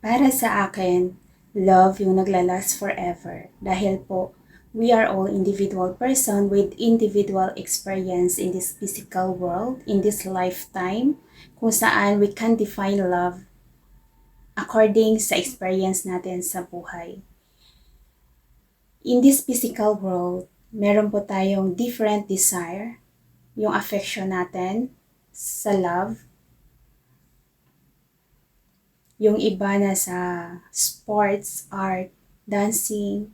Para sa akin, love yung naglalast forever. Dahil po, we are all individual person with individual experience in this physical world, in this lifetime, kung saan we can define love according sa experience natin sa buhay. In this physical world, meron po tayong different desire, yung affection natin sa love, yung iba na sa sports, art, dancing,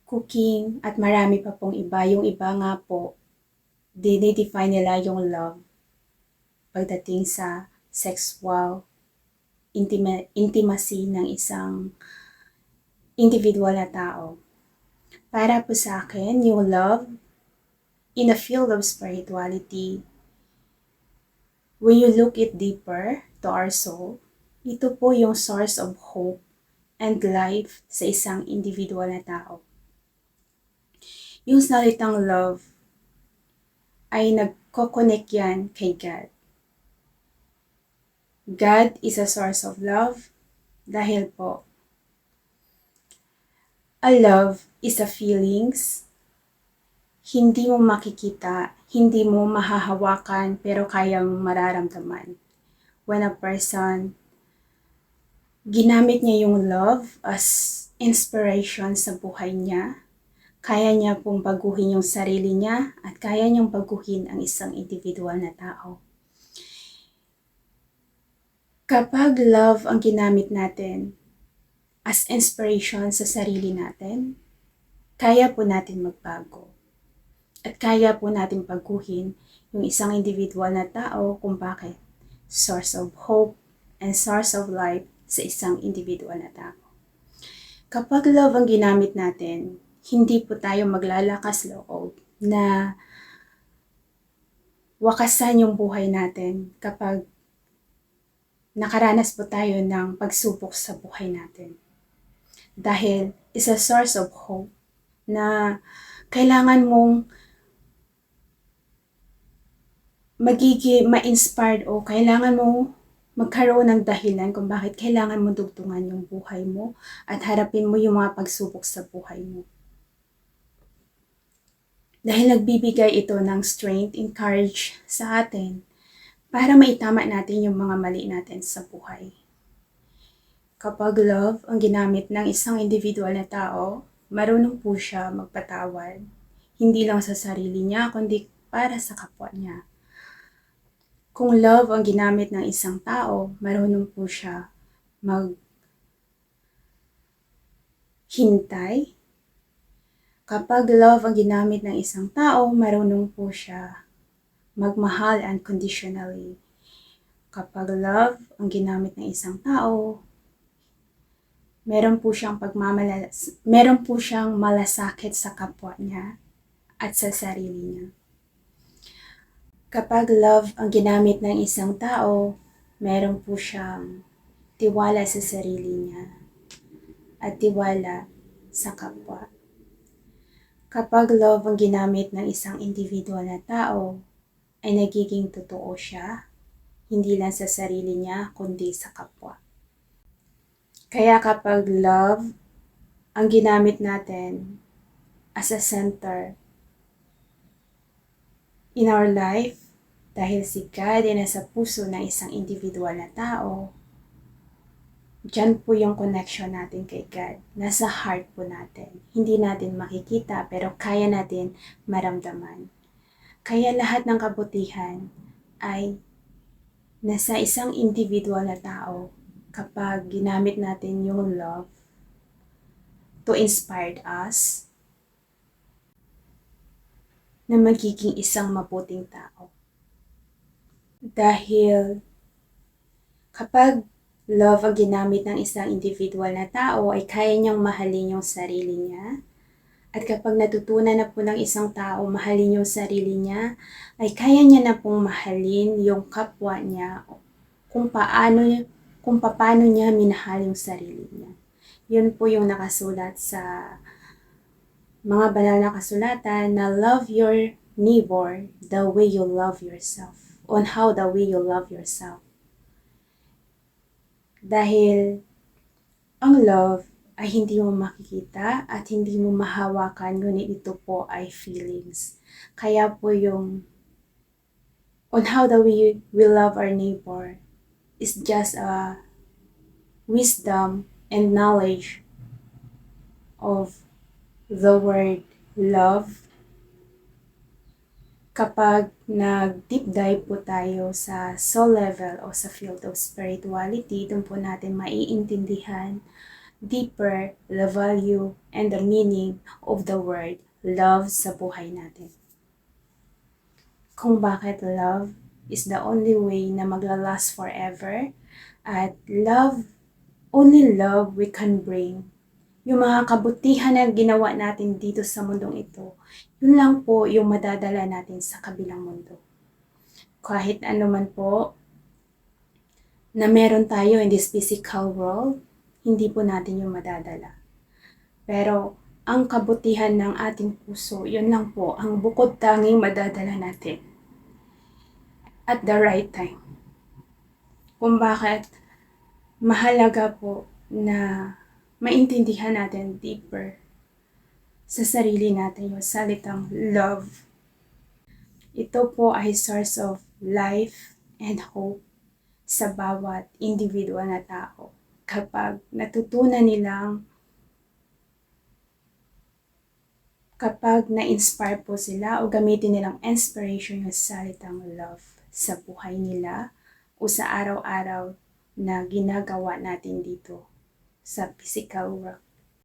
cooking, at marami pa pong iba. Yung iba nga po, dinidefine nila yung love pagdating sa sexual intimacy ng isang individual na tao. Para po sa akin, yung love in the field of spirituality, when you look it deeper to our soul, ito po yung source of hope and life sa isang individual na tao. Yung salitang love ay nagko-connect yan kay God. God is a source of love dahil po a love is a feelings, hindi mo makikita, hindi mo mahahawakan pero kayang mararamdaman. When a person ginamit niya yung love as inspiration sa buhay niya, kaya niya pong baguhin yung sarili niya at kaya niyang baguhin ang isang individual na tao. Kapag love ang ginamit natin as inspiration sa sarili natin, kaya po natin magbago. At kaya po natin baguhin yung isang individual na tao kung bakit source of hope and source of life sa isang individual na tao. Kapag love ang ginamit natin, hindi po tayo maglalakas loob na wakasan yung buhay natin kapag nakaranas po tayo ng pagsubok sa buhay natin. Dahil is a source of hope na kailangan mong magiging ma-inspired o kailangan mo magkaroon ng dahilan kung bakit kailangan mo dugtungan yung buhay mo at harapin mo yung mga pagsubok sa buhay mo. Dahil nagbibigay ito ng strength, encourage sa atin para maitama natin yung mga mali natin sa buhay. Kapag love ang ginamit ng isang individual na tao, marunong po siya magpatawad. Hindi lang sa sarili niya, kundi para sa kapwa niya. Kung love ang ginamit ng isang tao, marunong po siya maghintay. Kapag love ang ginamit ng isang tao, marunong po siya magmahal unconditionally. Kapag love ang ginamit ng isang tao, meron po siyang malasakit sa kapwa niya at sa sarili niya. Kapag love ang ginamit ng isang tao, meron po siyang tiwala sa sarili niya at tiwala sa kapwa. Kapag love ang ginamit ng isang individual na tao, ay nagiging totoo siya, hindi lang sa sarili niya, kundi sa kapwa. Kaya kapag love ang ginamit natin as a center in our life, dahil si God ay nasa puso ng isang individual na tao, diyan po yung connection natin kay God. Nasa heart po natin. Hindi natin makikita pero kaya natin maramdaman. Kaya lahat ng kabutihan ay nasa isang individual na tao kapag ginamit natin yung love to inspire us na magiging isang mabuting tao. Dahil kapag love ang ginamit ng isang individual na tao ay kaya niyang mahalin yung sarili niya. At kapag natutunan na po ng isang tao mahalin yung sarili niya, ay kaya niya na pong mahalin yung kapwa niya kung paano niya minahal yung sarili niya. Yun po yung nakasulat sa mga banal na kasulatan na love your neighbor the way you love yourself. On how the way you love yourself. Dahil ang love ay hindi mo makikita at hindi mo mahawakan, ngunit ito po ay feelings. Kaya po yung on how that we love our neighbor is just a wisdom and knowledge of the word love. Kapag nag-deep dive po tayo sa soul level o sa field of spirituality, doon po natin maiintindihan deeper the value and the meaning of the word love sa buhay natin. Kung bakit love is the only way na magla-last forever, at only love we can bring. Yung mga kabutihan na ginawa natin dito sa mundong ito, yun lang po yung madadala natin sa kabilang mundo. Kahit ano man po na meron tayo in this physical world, hindi po natin yung madadala. Pero ang kabutihan ng ating puso, yun lang po ang bukod tanging madadala natin at the right time. Kung bakit mahalaga po na maintindihan natin deeper sa sarili natin yung salitang love. Ito po ay source of life and hope sa bawat individual na tao. Kapag na-inspire po sila o gamitin nilang inspiration yung salitang love sa buhay nila o sa araw-araw na ginagawa natin dito sa physical work.